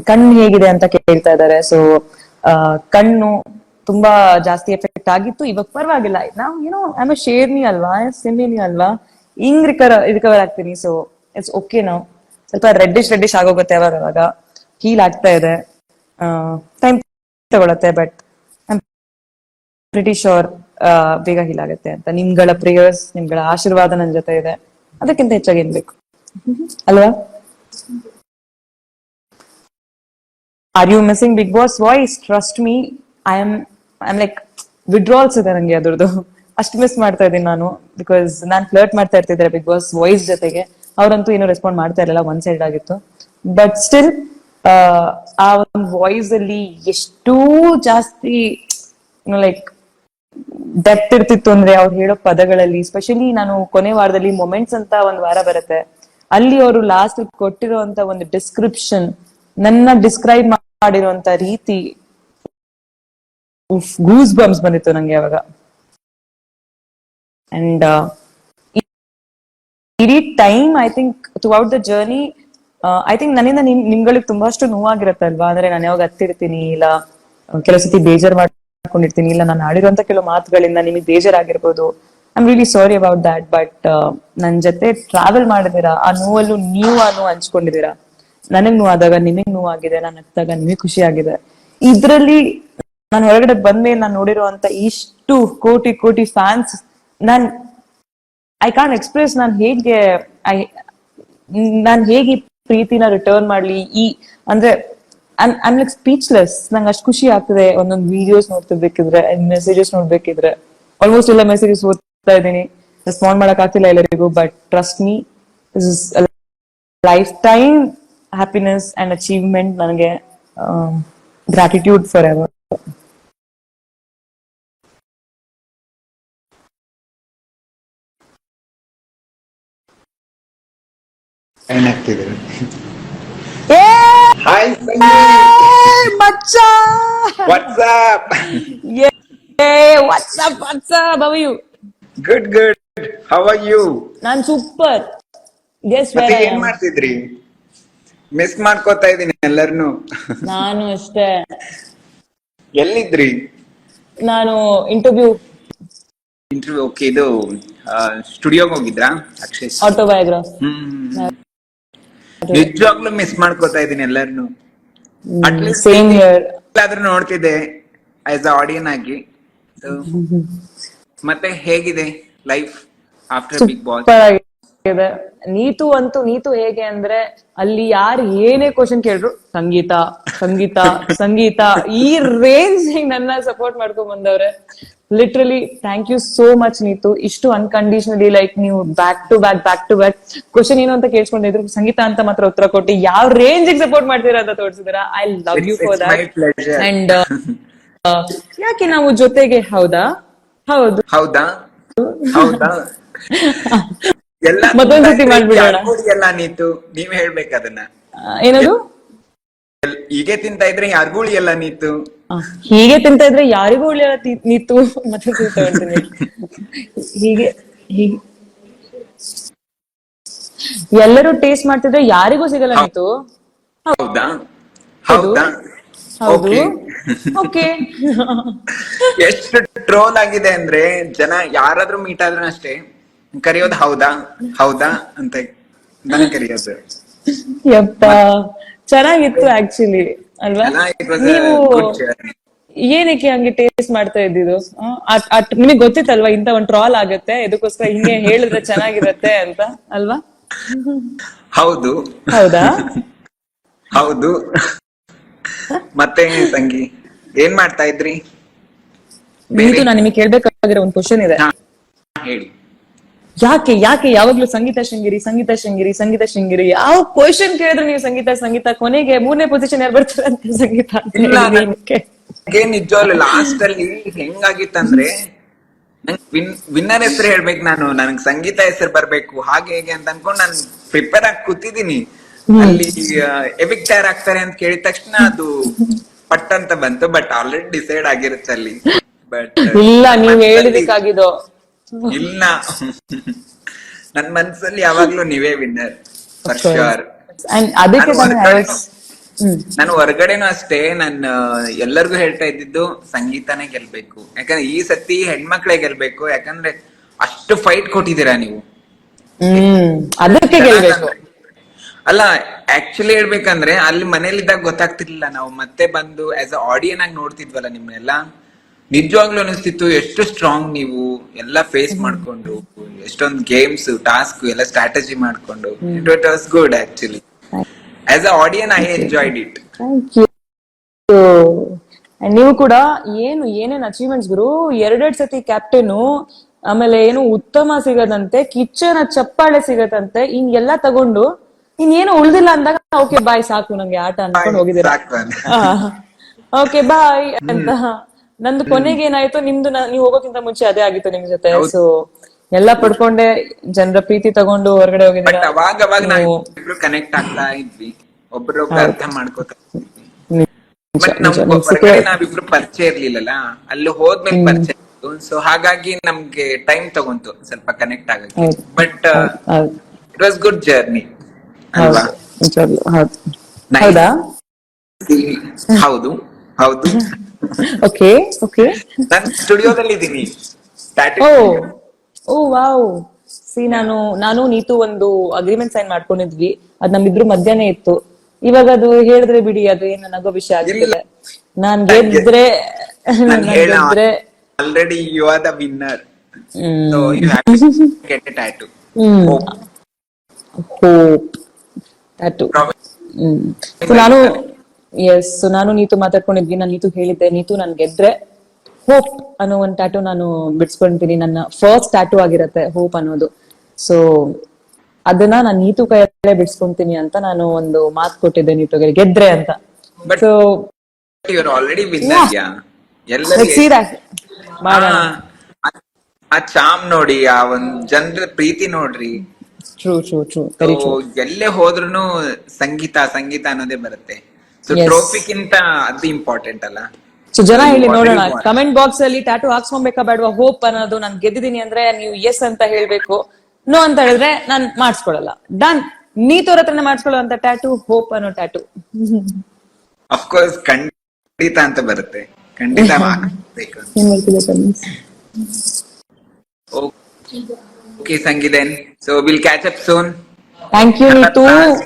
ಕಣ್ಣು ಹೇಗಿದೆ ಅಂತ ಕೇಳ್ತಾ ಇದ್ದಾರೆ. So ಕಣ್ಣು ತುಂಬಾ ಜಾಸ್ತಿ ಎಫೆಕ್ಟ್ ಆಗಿತ್ತು, ಇವಾಗ ಪರವಾಗಿಲ್ಲ. ನಾವು ಏನೋ ಐ ಆಮ್ ಶೇರ್ನಿ ಅಲ್ವಾ, ಸಿಮಿನಿ ಅಲ್ವಾ, ಹಿಂಗ್ ರಿಕವರ್ ಆಗ್ತೀನಿ. So it's okay. ನಾವು ಸ್ವಲ್ಪ ರೆಡ್ಡಿಶ್ ಆಗೋಗುತ್ತೆ ಅವಾಗ, ಹೀಲ್ ಆಗ್ತಾ ಇದೆ. ಟೈಮ್ ತಗೊಳತ್ತೆ, but I am pretty sure ಬೇಗ ಹೀಲ್ ಆಗುತ್ತೆ ಅಂತ. ನಿಮ್ಗಳ ಪ್ರೇಯರ್ಸ್, ನಿಮ್ಗಳ ಆಶೀರ್ವಾದ ನನ್ ಜೊತೆ ಇದೆ, ಅದಕ್ಕಿಂತ ಹೆಚ್ಚಾಗಿ ಏನ್ ಬೇಕು ಅಲ್ವಾ? Are you missing Big Boss voice? Trust me, I'm like withdrawals ಇದೆ ನಂಗೆ ಅದ್ರದ್ದು. ಅಷ್ಟು ಮಿಸ್ ಮಾಡ್ತಾ ಇದ್ದೀನಿ ನಾನು, ಬಿಕಾಸ್ ನಾನ್ ಫ್ಲರ್ಟ್ ಮಾಡ್ತಾ ಇರ್ತಿದ್ರೆ ಬಿಗ್ ಬಾಸ್ ವಾಯ್ಸ್ ಜೊತೆಗೆ. ಅವ್ರಂತೂ ಏನೋ ರೆಸ್ಪಾಂಡ್ ಮಾಡ್ತಾ ಇರಲಿಲ್ಲ, ಒನ್ ಸೈಡ್ ಆಗಿತ್ತು. ಬಟ್ ಸ್ಟಿಲ್ ಆ ಒಂದು ವಾಯ್ಸ್ ಅಲ್ಲಿ ಎಷ್ಟು ಜಾಸ್ತಿ ಲೈಕ್ ಡೆಪ್ತ್ ಇರ್ತಿತ್ತು ಅಂದ್ರೆ ಅವ್ರು ಹೇಳೋ ಪದಗಳಲ್ಲಿ. ಸ್ಪೆಷಲಿ ನಾನು ಕೊನೆ ವಾರದಲ್ಲಿ ಮೊಮೆಂಟ್ಸ್ ಅಂತ ಒಂದ್ ವಾರ ಬರುತ್ತೆ, ಅಲ್ಲಿ ಅವರು ಲಾಸ್ಟ್ ಕೊಟ್ಟಿರುವಂತ ಒಂದು ಡಿಸ್ಕ್ರಿಪ್ಷನ್, ನನ್ನ ಡಿಸ್ಕ್ರೈಬ್ ಮಾಡಿರುವಂತ ರೀತಿ, ಗೂಸ್ ಬಂಪ್ಸ್ ಬಂದಿತ್ತು ನಂಗೆ ಅವಾಗ. ಅಂಡ್ ಇಡೀ time I think through out the journey I think ನನ್ನಿಂದ ನಿಮ್ಗಳಿಗೆ ತುಂಬಾಷ್ಟು ನೋವಾಗಿರತ್ತಲ್ವಾ, ಅಂದ್ರೆ ನಾನು ಯಾವಾಗ ಹತ್ತಿರ್ತೀನಿ ಇಲ್ಲ ಕೆಲವು ಸತಿ ಬೇಜಾರ್ ಮಾಡ್ಕೊಂಡಿರ್ತೀನಿ, ಇಲ್ಲ ನಾನು ಆಡಿರುವಂತ ಕೆಲವು ಮಾತುಗಳಿಂದ ನಿಮಗೆ ಬೇಜಾರಾಗಿರ್ಬೋದು. I am really sorry about that. But ನನ್ ಜೊತೆ ಟ್ರಾವೆಲ್ ಮಾಡಿದಿರಾ, ಆ ನೋವಲ್ಲೂ ನೀವು ಆ ನೋವು ಹಂಚ್ಕೊಂಡಿದ್ದೀರಾ. ನನಗ್ ನೋವಾದಾಗ ನಿಮಗ್ ನೋವಾಗಿದೆ, ನಾನು ಹತ್ತಾಗ ನಿಮಗ್ ಖುಷಿ ಆಗಿದೆ. ಇದ್ರಲ್ಲಿ ನಾನು ಹೊರಗಡೆ ಬಂದ್ಮೇಲೆ ನಾನು ನೋಡಿರುವಂತ ಇಷ್ಟು ಕೋಟಿ ಕೋಟಿ ಫ್ಯಾನ್ಸ್, ಐ ಕಾಂಟ್ ಎಕ್ಸ್ಪ್ರೆಸ್ ನಾನ್ ಹೇಗೆ ಈ ಪ್ರೀತಿನ ರಿಟರ್ನ್ ಮಾಡ್ಲಿ. ಅಂದ್ರೆ ಐಮ್ ಲೈಕ್ ಸ್ಪೀಚ್ಲೆಸ್. ನಂಗೆ ಅಷ್ಟು ಖುಷಿ ಆಗ್ತದೆ ಒಂದೊಂದು ವಿಡಿಯೋಸ್ ನೋಡ್ತಿರ್ಬೇಕಿದ್ರೆ, ಮೆಸೇಜಸ್ ನೋಡ್ಬೇಕಿದ್ರೆ. ಆಲ್ಮೋಸ್ಟ್ ಎಲ್ಲ ಮೆಸೇಜಸ್ ಓದ್ತಾ ಇದ್ದೀನಿ, ರೆಸ್ಪಾಂಡ್ ಮಾಡಕ್ ಆಗ್ತಿಲ್ಲ ಎಲ್ಲರಿಗೂ. But trust me, this is lifetime happiness and achievement. ನನಗೆ ಗ್ರಾಟಿಟ್ಯೂಡ್ ಫಾರ್ ಎವರ್. ಏನಾಗ್ತಿದೆ? ಏ ಹಾಯ್ ಮಚ್ಚ, what's up. What's up how are you? Good good, how are you? ನಾನ್ ಸೂಪರ್. ಗೆಸ್ ಮತ್ತೆ ವೇರ್ ಐ ಏನ್ ಆಮ್. ಮಾಡ್ತಿದ್ರಿ? ಮಿಸ್ ಮಾಡ್ಕೋತಾ ಇದೀನಿ ಎಲ್ಲರನ್ನು. ನಾನು ಅಷ್ಟೇ. ಎಲ್ಲಿದ್ರಿ? ನಾನು ಇಂಟರ್ವ್ಯೂ, ಓಕೆ. ಇದು ಸ್ಟುಡಿಯೋಗೆ ಹೋಗಿದ್ರಾ ಅಕ್ಷಯ್? ಆಟೋಬಯೋಗ್ರಾಫ್. ನಿಜವಾಗ್ಲೂ ಮಿಸ್ ಮಾಡ್ಕೋತಾ ಇದೀನಿ ಎಲ್ಲರನ್ನು. At least same here. ಆದ್ರೂ ನೋಡ್ತಿದ್ದೆ ಆಸ್ ಅ ಆಡಿಯನ್ ಆಗಿ. So, ಮತ್ತೆ ಹೇಗಿದೆ life after Bigg Boss? Super ಆಗಿದೆ. ನೀತು ಹೇಗೆ ಅಂದ್ರೆ, ಅಲ್ಲಿ ಯಾರು ಏನೇ ಕ್ವಶನ್ ಕೇಳಿದ್ರು ಸಂಗೀತ ಸಂಗೀತ ಸಂಗೀತ ಈ ರೇಂಜ್ ನನ್ನ ಸಪೋರ್ಟ್ ಮಾಡ್ಕೊಂಡ್ ಬಂದವ್ರೆ. Literally thank you so much Neetu. ಇಷ್ಟು ಅನ್ಕಂಡೀಷನಲಿ ಲೈಕ್ ನೀವು ಬ್ಯಾಕ್ ಟು ಬ್ಯಾಕ್ ಕ್ವಶನ್ ಏನು ಅಂತ ಕೇಳ್ಸ್ಕೊಂಡಿದ್ರು, ಸಂಗೀತ ಅಂತ ಮಾತ್ರ ಉತ್ತರ ಕೊಟ್ಟು ಯಾವ ರೇಂಜ್ ಸಪೋರ್ಟ್ ಮಾಡ್ತೀರಾ ಅಂತ ತೋರಿಸಿದ್ರ. I love you for that. And ಯಾಕೆ ನಾವು ಜೊತೆಗೆ, ಹೌದಾ? ಹೌದು. ಹೌದಾ ಹೌದಾ ಎಲ್ಲ ಮತ್ತೊಂದ್ಸತಿ ಮಾಡ್ಬಿಡೋಣ. ಎಲ್ಲ ನೀತು ನೀವ್ ಹೇಳ್ಬೇಕು ಅದನ್ನ. ಏನದು? ಹೀಗೆ ತಿಂತಾ ಇದ್ರೆ ಯಾರ್ಗೂಳಿ ಎಲ್ಲ ನೀತು. ಹೀಗೆ ತಿಂತಾ ಇದ್ರೆ ಯಾರಿಗೂ ಉಳಿಯಲ್ಲ ನೀತು. ಮತ್ತೆ ತಗೊಳ್ತೀನಿ. ಹೀಗೆ ಹೀಗೆ ಎಲ್ಲರೂ ಟೇಸ್ಟ್ ಮಾಡ್ತಿದ್ರೆ ಯಾರಿಗೂ ಸಿಗಲ್ಲ ನೀತು. ಹೌದಾ ಹೌದಾ ಹೌದು. ಓಕೆ. ಎಷ್ಟು ಟ್ರೋಲ್ ಆಗಿದೆ ಅಂದ್ರೆ, ಜನ ಯಾರಾದ್ರೂ ಮೀಟ್ ಆದ್ರೂ ಅಷ್ಟೇ ಕರೆಯೋದು ಹೌದಾ ಹೌದಾ ಅಂತ ನನಗೆ ಕರೆಯೋದು. ಯಪ್ಪ, ಚೆನ್ನಾಗಿತ್ತು ಆಕ್ಚುಲಿ ಅಲ್ವಾ? ನೀವು ಏನಕ್ಕೆ ಹಂಗೆ ಟೇಸ್ಟ್ ಮಾಡ್ತಾ ಇದ್ದಿದ್ದು? ನಿಮಗೆ ಗೊತ್ತಿತ್ತಲ್ವಾ ಇಂತ ಒಂದ್ ಟ್ರಾಲ್ ಆಗುತ್ತೆ, ಇದಕ್ಕೋಸ್ಕರ ಹಿಂಗೆ ಹೇಳಿದ್ರೆ ಚೆನ್ನಾಗಿರತ್ತೆ ಅಂತ ಅಲ್ವಾ? ಹೌದು. ಹೌದಾ? ಹೌದು. ಮತ್ತೆ ಸಂಗಿ ಏನ್ ಮಾಡ್ತಾ ಇದ್ರಿ? ನೀತು, ನಾನು ನಿಮಗೆ ಕೇಳ್ಬೇಕಾಗಿರೋ ಒಂದು ಕ್ವಶನ್ ಇದೆ. ಹೇಳಿ. ಯಾಕೆ ಯಾವಾಗ್ಲೂ ಸಂಗೀತ ಶೃಂಗೇರಿ ಯಾವ ಕ್ವಶನ್ ಕೇಳಿದ್ರೆ ನೀವು ಸಂಗೀತ ಕೊನೆಗೆ 3ನೇ ಪೊಸಿಷನ್ ಯಾರು ಬರ್ತಾರೆ ಅಂತ ಸಂಗೀತ ನಿಜವಾಗ್ಲು ಲಾಸ್ಟ್ ಅಲ್ಲಿ ಹೆಂಗಾಗಿತ್ತಂದ್ರೆ, ವಿನ್ನರ್ ಹೆಸರು ಹೇಳ್ಬೇಕು ನಾನು, ನನಗ್ ಸಂಗೀತ ಹೆಸರು ಬರ್ಬೇಕು ಹಾಗೆ ಹೇಗೆ ಅಂತ ಅನ್ಕೊಂಡ್ ನಾನು ಪ್ರಿಪೇರ್ ಆಗಿ ಕೂತಿದೀನಿ. ಅಲ್ಲಿ ಎವಿಕ್ಟ್ ಯಾರು ಆಗ್ತಾರೆ ಅಂತ ಕೇಳಿದ ತಕ್ಷಣ ಅದು ಪಟ್ ಅಂತ ಬಂತು. ಬಟ್ ಆಲ್ರೆಡಿ ಡಿಸೈಡ್ ಆಗಿರುತ್ತೆ ಅಲ್ಲಿ. ಬಟ್ ಇಲ್ಲ, ನೀವ್ ಹೇಳಿದಕ್ಕಾಗಿದ್ದು ಇಲ್ಲ, ನನ್ ಮನ್ಸಲ್ಲಿ ಯಾವಾಗ್ಲೂ ನೀವೇ ವಿನ್ನರ್ ಫಾರ್ ಶ್ಯೂರ್. ಅದಕ್ಕೆ ನಾನು ಹೊರಗಡೆನೂ ಅಷ್ಟೇ, ನಾನು ಎಲ್ಲರಿಗೂ ಹೇಳ್ತಾ ಇದ್ದಿದ್ದು ಸಂಗೀತನೇ ಗೆಲ್ಬೇಕು. ಯಾಕಂದ್ರೆ ಈ ಸತಿ ಹೆಣ್ಮಕ್ಳೇ ಗೆಲ್ಬೇಕು. ಯಾಕಂದ್ರೆ ಅಷ್ಟು ಫೈಟ್ ಕೊಟ್ಟಿದ್ದೀರಾ ನೀವು. ಅದಕ್ಕೆ ಗೆಲ್ಬೇಕು. ಅಲ್ಲ, ಆಕ್ಚುಲಿ ಹೇಳ್ಬೇಕಂದ್ರೆ ಅಲ್ಲಿ ಮನೇಲಿದ್ದಾಗ ಗೊತ್ತಾಗ್ತಿರ್ಲಿಲ್ಲ, ನಾವು ಮತ್ತೆ ಬಂದು ಆಸ್ ಅ ಆಡಿಯನ್ ಆಗಿ ನೋಡ್ತಿದ್ವಲ್ಲ ನಿಮ್ನೆಲ್ಲ. ನಿಜವಾಗ್ಲೂ ಅನಿಸ್ತಿತ್ತು ಎಷ್ಟು ಸ್ಟ್ರಾಂಗ್ ನೀವು ಎಲ್ಲ ಫೇಸ್ ಮಾಡ್ಕೊಂಡು, ಎಷ್ಟೊಂದು ಗೇಮ್ಸ್ ಟಾಸ್ಕ್ ಎಲ್ಲ ಸ್ಟ್ರಾಟಜಿ ಮಾಡ್ಕೊಂಡು. It was good actually. As a ಆಡಿಯನ್ I enjoyed it. ನೀವು ಕೂಡ ಏನೇನ್ ಅಚೀವ್ಮೆಂಟ್ಸ್ ಗುರು. 2 ಸತಿ ಕ್ಯಾಪ್ಟೆನು, ಆಮೇಲೆ ಏನು ಉತ್ತಮ ಸಿಗದಂತೆ, ಕಿಚ್ಚನ ಚಪ್ಪಾಳೆ ಸಿಗದಂತೆ, ಹಿಂಗೆಲ್ಲ ತಗೊಂಡು ಇನ್ನೇನು ಉಳ್ದಿಲ್ಲ ಅಂದಾಗ ಓಕೆ ಬಾಯ್ ಸಾಕು ನಂಗೆ ಆಟ ಅನ್ಕೊಂಡು ಹೋಗಿದ್ದೀರಾ. ಓಕೆ ಬಾಯ್ ಅಂತ. ನಂದು ಕೊನೆಗೆ ಏನಾಯ್ತು, ನಿಮ್ದು ನೀವು ಹೋಗೋಕ್ಕಿಂತ ಮುಂಚೆ ಅದೇ ಆಗಿತ್ತು ನಿಮ್ ಜೊತೆ. ಸೊ ಎಲ್ಲ ಪಡ್ಕೊಂಡೆ, ಜನರ ಪ್ರೀತಿ ತಗೊಂಡು ಹೊರಗಡೆ ಹೋಗಿದ್ದೀರಾ. ಅವಾಗ ನಾವಿಬ್ರು ಕನೆಕ್ಟ್ ಆಗ್ತಾ ಇದ್ವಿ, ಒಬ್ರೊಬ್ರು ಅರ್ಥ ಮಾಡ್ಕೋತಾ ಇದ್ವಿ. ಬಟ್ ನಾವಿಬ್ರು ಪರಿಚಯ ಇರ್ಲಿಲ್ಲಲ್ಲ, ಅಲ್ಲಿ ಹೋದ್ಮೇಲೆ ಪರಿಚಯ ಇತ್ತು. ಸೊ ಹಾಗಾಗಿ ನಮ್ಗೆ ಟೈಮ್ ತಗೊಂತು ಸ್ವಲ್ಪ ಕನೆಕ್ಟ್ ಆಗಕ್ಕೆ. But it was good journey ಅಲ್ವಾ? ಹೌದು ನಿಜವಾಗ್ಲೂ ಹೌದು. Nice. ಹೌದಾ? ಹೌದು ಹೌದು. Okay okay. ನಾನು ಸ್ಟುಡಿಯೋದಲ್ಲಿ ಇದ್ದೀನಿ. ಓ ಓ ವಾವ್. ಸಿ ನಾನು ನೀತು ಒಂದು ಅಗ್ರಿಮೆಂಟ್ ಸೈನ್ ಮಾಡ್ಕೊಂಡಿದ್ವಿ, ಅದ್ ನಮ್ಮಿಬ್ರು ಮಧ್ಯಾಹ್ನ ಇತ್ತು. ಇವಾಗ ಅದು ಹೇಳಿದ್ರೆ ಬಿಡಿ, ಅದು ಏನು ನಗೋ ವಿಷಯ ಆಗ್ತಿದೆ. ನಾನ್ ಗೆದ್ರೆ ನಾನ್ ಗೆದ್ರೆ already you are the winner. So hmm you have to get a tattoo. Hope tattoo. So ನಾನು ಎಸ್, ನಾನು ನೀತು ಮಾತಾಡ್ಕೊಂಡಿದ್ವಿ. ನಾನು ನೀತು ಹೇಳಿದ್ದೆ, ನೀತು ನನ್ ಗೆದ್ರೆ ಹೋಪ್ ಅನ್ನೋ ಒಂದು ಟ್ಯಾಟೂ ನಾನು ಬಿಡ್ಸ್ಕೊಂತೀನಿ. ನನ್ನ ಫಸ್ಟ್ ಟ್ಯಾಟೂ ಆಗಿರತ್ತೆ ಹೋಪ್ ಅನ್ನೋದು. ಸೊ ಅದನ್ನ ನಾನು ನೀತು ಕೈಯಲ್ಲೇ ಬಿಡ್ಸ್ಕೊಂತೀನಿ ಅಂತ ನಾನು ಒಂದು ಮಾತು ಕೊಟ್ಟಿದ್ದೆ ನೀತುಗೆ, ಗೆದ್ರೆ ಅಂತ. But so you are already winner. Yeah ಮಾಡೋಣ. ಆ ಚಾಮ್ ನೋಡಿ, ಆ ಒಂದ್ ಜನರ ಪ್ರೀತಿ ನೋಡ್ರಿ. True true true, So, very true. ಎಲ್ಲೇ ಹೋದ್ರುನು ಸಂಗೀತ ಸಂಗೀತ ಅನ್ನೋದೇ ಬರುತ್ತೆ. So Yes. ಟ್ರೋಫಿಗಿಂತ ಅದು ಇಂಪಾರ್ಟೆಂಟ್ ಅಲ್ಲ. ಸೊ ಜನ So, ಹೇಳಿ you ನೋಡೋಣ, already won. ಕಮೆಂಟ್ ಬಾಕ್ಸ್ ಅಲ್ಲಿ ಟ್ಯಾಟೂ ಹಾಕ್ಸ್ಕೊಬೇಕಾ ಬೇಡವಾ ಹೋಪ್ ಅನ್ನೋದು. ನಾನು ಗೆದ್ದಿದ್ದೀನಿ ಅಂದ್ರೆ ನೀವು ಎಸ್ ಅಂತ ಹೇಳ್ಬೇಕು, ನೋ ಅಂತ ಹೇಳಿದ್ರೆ ನಾನ್ ಮಾಡಿಸ್ಕೊಳಲ್ಲ. ಡನ್. ನೀತೋರ ಹತ್ರನೇ ಮಾಡಿಸ್ಕೊಳ್ಳೋ ಅಂತ ಟ್ಯಾಟೂ ಹೋಪ್ ಅನ್ನೋ ಟ್ಯಾಟೂ. ಅಫ್ಕೋರ್ಸ್ ಖಂಡಿತ ಅಂತ ಬರುತ್ತೆ, ಖಂಡಿತ ಮಾಡ್ಬೇಕು. Okay Sangi, then so will catch up soon. Thank you Neetu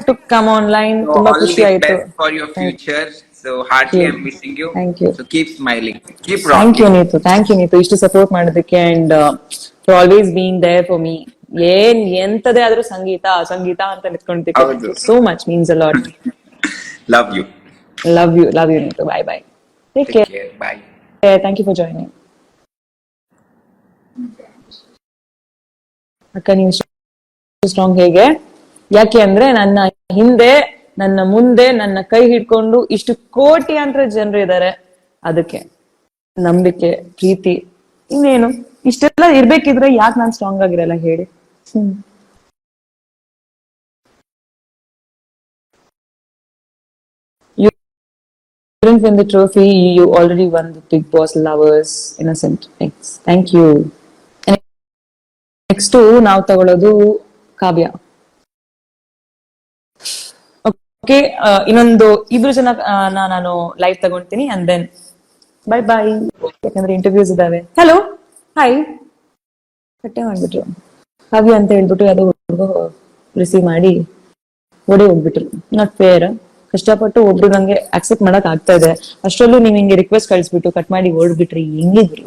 to come online. ತುಂಬಾ ಖುಷಿ ಆಯ್ತು. For your future. So heartily I am wishing you. Thank you. So keep smiling, keep thank you rocking. Neetu, thank you Neetu ಇಷ್ಟು support ಮಾಡೋದಕ್ಕೆ and for always being there for me. ಎಂತದೇ ಆದ್ರೂ ಸಂಗೀತ ಸಂಗೀತ ಅಂತ ನಿಂತ್ಕೊಂಡಿದ್ದಕ್ಕೆ ಹೌದು. So much means a lot. Love you. Love you Neethu. Bye bye. Take care. Bye. Thank you for joining. ಅಕ್ಕ ನೀವು strong ಹೇಗೆ? ಯಾಕೆ ಅಂದ್ರೆ ನನ್ನ ಹಿಂದೆ, ನನ್ನ ಮುಂದೆ, ನನ್ನ ಕೈ ಹಿಡ್ಕೊಂಡು ಇಷ್ಟು ಕೋಟ್ಯಾಂತರ ಜನರು ಇದ್ದಾರೆ. ಅದಕ್ಕೆ ನಂಬಿಕೆ, ಪ್ರೀತಿ, ಇನ್ನೇನು ಇಷ್ಟೆಲ್ಲ ಇರ್ಬೇಕಿದ್ರೆ ಯಾಕೆ ನಾನ್ ಸ್ಟ್ರಾಂಗ್ ಆಗಿರಲ್ಲ ಹೇಳಿ? You didn't win the trophy, you already won the Big Boss Lovers Innocent. Thank you. Next ನಾವು ತಗೊಳ್ಳೋದು ಕಾವ್ಯ. ಓಕೆ, ಇನ್ನೊಂದು ಇಬ್ರು ಜನ ನಾನು ಲೈವ್ ತಗೊಂತೀನಿ ಅಂಡ್ ದೆನ್ ಬೈ ಬೈ, ಯಾಕಂದ್ರೆ ಇಂಟರ್ವ್ಯೂಸ್ ಇದಾವೆ. ಹಲೋ ಹಾಯ್, ಕಟ್ಟೆ ಮಾಡ್ಬಿಟ್ರು ಕಾವ್ಯ ಅಂತ ಹೇಳ್ಬಿಟ್ಟು ಯಾವ್ದೋ ರಿಸೀವ್ ಮಾಡಿ ಓಡಿ ಹೋಗ್ಬಿಟ್ರು. Not fair. ಕಷ್ಟಪಟ್ಟು ಒಬ್ರು ನಂಗೆ ಅಕ್ಸೆಪ್ಟ್ ಮಾಡಕ್ ಆಗ್ತಾ ಇದೆ, ಅಷ್ಟರಲ್ಲೂ ನೀವ್ ಹಿಂಗೆ ರಿಕ್ವೆಸ್ಟ್ ಕಳಿಸ್ಬಿಟ್ಟು ಕಟ್ ಮಾಡಿ ಓಡ್ಬಿಟ್ರಿ, ಹೆಂಗಿದ್ರು?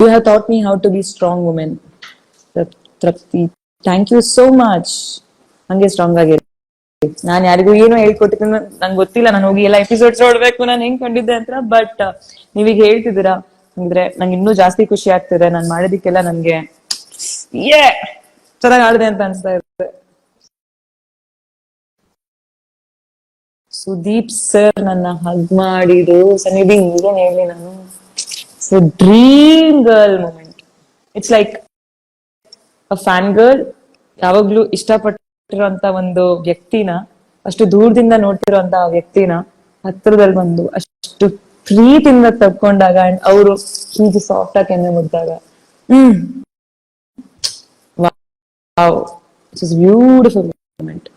You have taught me how to be strong woman. Trapti, thank you so much. ಹಂಗೆ ಸ್ಟ್ರಾಂಗ್ ಆಗಿರಿ. ನಾನ್ ಯಾರಿಗೂ ಏನೋ ಹೇಳ್ಕೊಟ್ಟಿದ್ದೀನಿ ನಂಗೆ ಗೊತ್ತಿಲ್ಲ, ನಾನು ಹೋಗಿ ಎಲ್ಲ ಎಪಿಸೋಡ್ಸ್ ನೋಡ್ಬೇಕು ನಾನು ಹೆಂಗ್ ಕಂಡಿದ್ದೆ ಅಂತ. ಬಟ್ ನೀವೀಗ ಹೇಳ್ತಿದ್ದೀರಾ ಅಂದ್ರೆ ನಂಗೆ ಇನ್ನೂ ಜಾಸ್ತಿ ಖುಷಿ ಆಗ್ತಿದೆ. ನಾನ್ ಮಾಡೋದಿಕ್ಕೆಲ್ಲ ನನ್ಗೆ ಚೆನ್ನಾಗ್ ಆಡಿದೆ ಅಂತ ಅನ್ಸ್ತಾ ಇರುತ್ತೆ. ಸುದೀಪ್ ಸರ್ ನನ್ನ ಹಗ್ ಮಾಡಿದ್ರು. ಸನ್ನಿಧಿ ಈಗೇನ್ ಹೇಳಿ ನಾನು, so dream girl moment. It's like a fan girl. ಯಾವಾಗ್ಲೂ ಇಷ್ಟಪಟ್ಟಿರೋಂತ ಒಂದು ವ್ಯಕ್ತಿನ, ಅಷ್ಟು ದೂರದಿಂದ ನೋಡ್ತಿರೋಂತ ವ್ಯಕ್ತಿನ ಹತ್ರದಲ್ಲಿ ಬಂದು ಅಷ್ಟು ಪ್ರೀತಿಯಿಂದ ತಪ್ಕೊಂಡಾಗ ಅಂಡ್ ಅವರು ಹೀಗೆ ಸಾಫ್ಟ್ ಆಗಿ ಕೆನ್ನೆ ಮುಟ್ಟಾಗ, wow, it's is beautiful moment.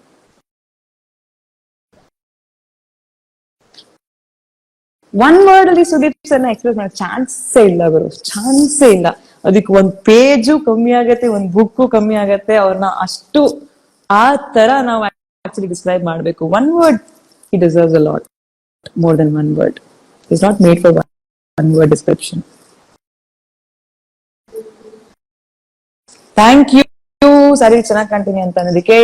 One word ಅಲ್ಲಿ ಸುದೀಪ್ ಸರ್ನ ಎಕ್ಸ್ಪ್ರೆಸ್ ಮಾಡೋ ಚಾನ್ಸೇ ಇಲ್ಲ ಗುರು, ಚಾನ್ಸೇ ಇಲ್ಲ. ಅದಕ್ಕೆ ಒಂದ್ ಪೇಜು ಕಮ್ಮಿ ಆಗತ್ತೆ, ಒಂದ್ ಬುಕ್ಕು ಕಮ್ಮಿ ಆಗತ್ತೆ. ಅವ್ರನ್ನ ಅಷ್ಟು ಆ ತರ ನಾವು ಆಕ್ಚುಲಿ ಡಿಸ್ಕ್ರೈಬ್ ಮಾಡ್ಬೇಕು. One word, he deserves a lot more than one word. He's not made for one word description. Thank you. ಸರಿ, ಚೆನ್ನಾಗಿ ಕಾಣ್ತೀನಿ ಅಂತ ಅನ್ನೋದಕ್ಕೆ.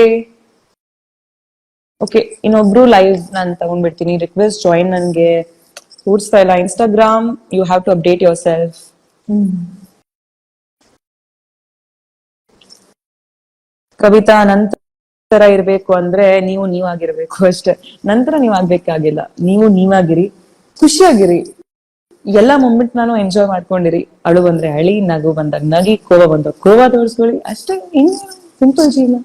ಓಕೆ, ಇನ್ನೊಬ್ರು ಲೈವ್ ನಾನು ತಗೊಂಡ್ಬಿಡ್ತೀನಿ. ರಿಕ್ವೆಸ್ಟ್ ಜಾಯಿನ್ ನನ್ಗೆ ತೋರಿಸ್ತಾ ಇಲ್ಲ. Instagram, you have to update yourself. Kavitha, ನಂತರ ಇರ್ಬೇಕು ಅಂದ್ರೆ ನೀವು ನೀವಾಗಿರ್ಬೇಕು ಅಷ್ಟೇ. ನಂತರ ನೀವ್ ಆಗ್ಬೇಕಾಗಿಲ್ಲ, ನೀವು ನೀವಾಗಿರಿ, ಖುಷಿಯಾಗಿರಿ. ಎಲ್ಲ ಮೂಮೆಂಟ್ ನಾನು ಎಂಜಾಯ್ ಮಾಡ್ಕೊಂಡಿರಿ. ಅಳು ಬಂದ್ರೆ ಅಳಿ, ನಗು ಬಂದಾಗ ನಗಿ, ಕೋವ ಬಂದಾಗ ಕೋವ ತೋರಿಸ್ಕೊಳ್ಳಿ ಅಷ್ಟೇ. ಇನ್ನು ಸಿಂಪಲ್ ಜೀವನ.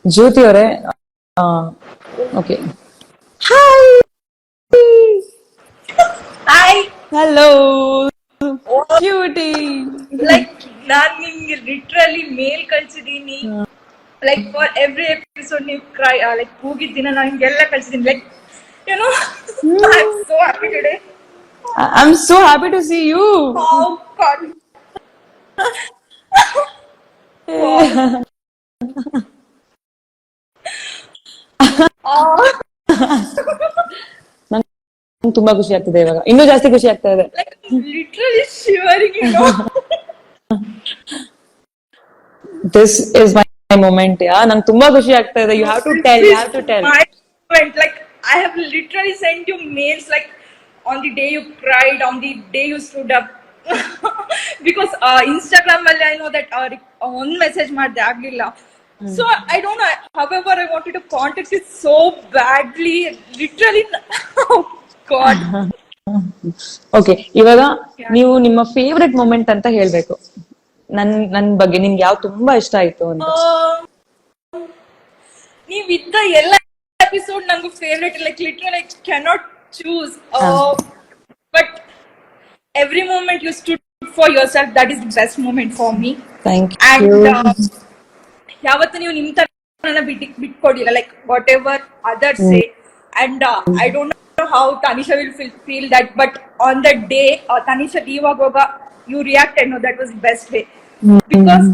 ಜ್ಯೋತಿ ಅವರೇ, okay. Hi hi. Hello cutie. Like ನಾನ್ ನಿಮ್ಗೆ ಲಿಟ್ರಲಿ ಮೇಲ್ ಕಳ್ಸಿದೀನಿ. ಲೈಕ್ ಫಾರ್ ಎವ್ರಿ ಎಪಿಸೋಡ್ ನೀವು ಕ್ರೈ ಲೈಕ್ ಕೂಗಿದ್ದಿನ ನಾನು ನಿಮ್ಗೆಲ್ಲ ಕಳ್ಸಿದೀನಿ. Like you know I am so happy today. I am so happy to see you. Oh God. ನಂಗೆ ತುಂಬಾ ಖುಷಿ ಆಗ್ತಿದೆ ಇವಾಗ, ಇನ್ನೂ ಜಾಸ್ತಿ ಖುಷಿ ಆಗ್ತಾ ಇದೆ. Like literally shivering, you know. This is my moment. Yeah, ನಂಗೆ ತುಂಬಾ ಖುಷಿ ಆಗ್ತಾ ಇದೆ. You have to tell. You have to tell. My moment, like I have literally sent you mails like on the day you cried, on the day you stood up. Because Instagram ಅಲ್ಲಿ I know that one message ಮಾಡ್ದೆ ಆಗ್ಲಿಲ್ಲ. So I don't know. However, I wanted to contact it so badly. Literally, oh God. Okay, ಇವಾಗ ನೀವು ನಿಮ್ಮ favourite moment ಅಂತ ಹೇಳ್ಬೇಕು. ನನ್ ಬಗ್ಗೆ ನಿಮ್ಗೆ ಯಾವ ತುಂಬಾ ಇಷ್ಟ ಆಯ್ತು ಅಂತ. ನೀವಿದ್ದ ಎಲ್ಲ ಎಪಿಸೋಡ್ ನಂಗೂ favourite. Like literally I cannot choose. But every moment you stood for yourself, that is the best moment for me. Thank you. And ಯಾವತ್ತು ನೀವು ನಿಮ್ ತರ ಬಿಟ್ಕೊಡಿಲ್ಲ. Like whatever others say, and I don't know how Tanisha will feel that, but on the day Tanisha leave ಆಗುವಾಗ you react no that was best way. Because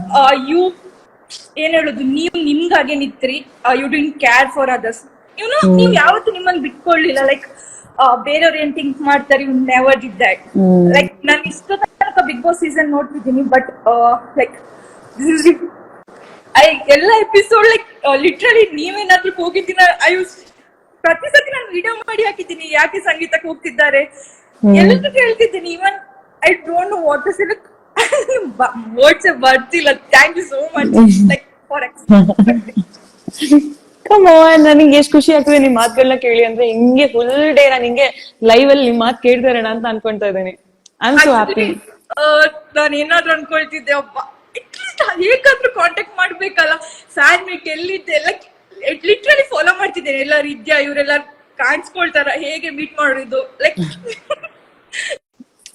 you ಏನ್ ಹೇಳುದು, ನೀವು ನಿಮ್ಗಾಗೆ ನಿತ್ರಿ. You didn't care for others. ನೀವು ಯಾವತ್ತು ನಿಮ್ಮನ್ನ ಬಿಟ್ಕೊಳ್ಳಿಲ್ಲ. ಲೈಕ್ ಬೇರೆಯವ್ರು ಏನ್ ಥಿಂಕ್ ಮಾಡ್ತಾರೆ, you never did that. Like ನಾನು ಇಷ್ಟ ತನಕ ಬಿಗ್ ಬಾಸ್ ಸೀಸನ್ ನೋಡ್ತಿದ್ದೀನಿ, ಬಟ್ ಲೈಕ್ ದಿಸ್ ಇಸ್ ಎಲ್ಲ ಎಪಿಸೋಡ್ ಲೈಕ್ ಲಿಟ್ರಲಿ ನೀವೇನಾದ್ರೂ ಹೋಗಿದ್ದೀನ. ಪ್ರತಿ ಸತಿ ನಾನು ವಿಡಿಯೋ ಮಾಡಿ ಹಾಕಿದ್ದೀನಿ ಯಾಕೆ ಸಂಗೀತಕ್ಕೆ ಹೋಗ್ತಿದ್ದಾರೆ ಎಲ್ಲರೂ ಕೇಳ್ತಿದ್ದೀನಿ. Even I don't know what to say. Like words ಬರ್ತಿಲ್ಲ. Thank you so much like for come on, ನನಗೆ ಎಷ್ಟು ಖುಷಿ ಆಗ್ತದೆ ನಿಮ್ ಮಾತುಗಳನ್ನ ಕೇಳಿ. ಅಂದ್ರೆ ಹಿಂಗೆ ಫುಲ್ ಡೇ ನಾನು ಹಿಂಗೆ ಲೈವ್ ಅಲ್ಲಿ ನಿಮ್ ಮಾತು ಕೇಳ್ತಾರೇನ ಅಂತ ಅನ್ಕೊಂತಾ ಇದ್ದೀನಿ. I am so happy. ನಾನು ಏನಾದ್ರು ಅನ್ಕೊಳ್ತಿದ್ದೆ, ಒಬ್ಬ ಅಟ್ಲೀಸ್ಟ್ ಹೇಗಾದ್ರೂ ಕಾಂಟ್ಯಾಕ್ಟ್ ಮಾಡ್ಬೇಕಲ್ಲ. ಫ್ಯಾನ್ ಮೀಟ್ ಎಲ್ಲಿದ್ದೆ ಲೈಕ್ ಲಿಟ್ರಲಿ ಫಾಲೋ ಮಾಡ್ತಿದ್ದೇನೆ. ಎಲ್ಲರೂ ಇದ್ಯಾ, ಇವರೆಲ್ಲ ಕಾಣಿಸ್ಕೊಳ್ತಾರ, ಹೇಗೆ ಮೀಟ್ ಮಾಡೋದು. ಲೈಕ್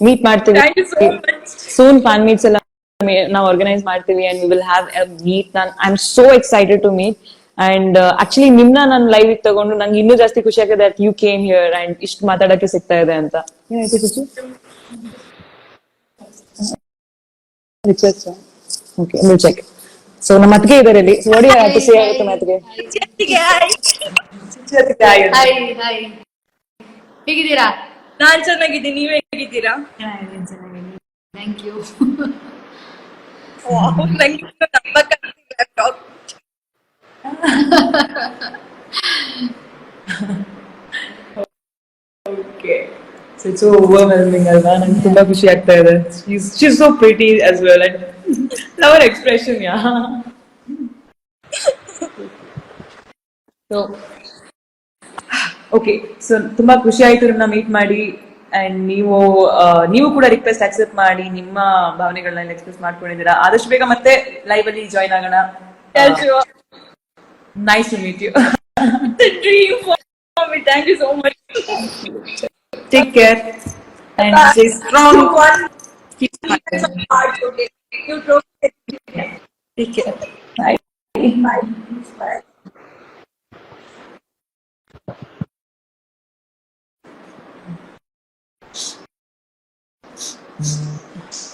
ಮೀಟ್ ಮಾಡ್ತೀವಿ thank you so much. Soon fan meets ಎಲ್ಲ ನಾವು ಆರ್ಗನೈಸ್ ಮಾಡ್ತೀವಿ and we will have a meet. I am so excited to meet. And actually ನಿಮ್ನ ನಾನು ಲೈವ್ ತಗೊಂಡು ನಂಗೆ ಇನ್ನೂ ಜಾಸ್ತಿ ಖುಷಿ ಆಗಿದೆ that you came here and ಇಷ್ಟು ಮಾತಾಡಕ್ಕೆ ಸಿಗ್ತಾ ಇದೆ ಅಂತ. ಏನಾಯ್ತು ಖುಷಿ? Okay, will check. ಸೊ ನಮ್ಮ ಅತ್ತಿಗೆ ಇದಾರೆ ಇಲ್ಲಿ. So what you have to say ಆಗುತ್ತೆ ಮಾತಿಗೆ? ಹಾಯ್ ಹಾಯ್, ಹೇಗಿದ್ದೀರಾ? ನಾನ್ ಚೆನ್ನಾಗಿದ್ದೀನಿ, ನೀವ್ ಹೇಗಿದ್ದೀರಾ? Thank you. ನಂಗೆ ನಂಬಕ್ಕಾಗ್ತಿಲ್ಲ. Okay. So it's so overwhelming ಅಲ್ವಾ? ನಂಗೆ ತುಂಬಾ ಖುಷಿ ಆಗ್ತಾ ಇದೆ. She's so pretty as well and love her expression, yeah. So okay, so ತುಂಬಾ ಖುಷಿ ಆಯ್ತು ನಿಮ್ಮನ್ನ ಮೀಟ್ ಮಾಡಿ. ಅಂಡ್ ನೀವು ಕೂಡ ರಿಕ್ವೆಸ್ಟ್ ಅಕ್ಸೆಪ್ಟ್ ಮಾಡಿ ನಿಮ್ಮ ಭಾವನೆಗಳನ್ನ ಎಕ್ಸ್ಪ್ರೆಸ್ ಮಾಡ್ಕೊಂಡಿದ್ದೀರಾ. ಆದಷ್ಟು ಬೇಗ ಮತ್ತೆ ಲೈವ್ ಅಲ್ಲಿ ಜಾಯ್ನ್ ಆಗೋಣ. Nice to meet you. It's a dream for me. Thank you so much. Take care and stay strong. Keep Okay. You drove it. Take care. Bye. Bye. Bye.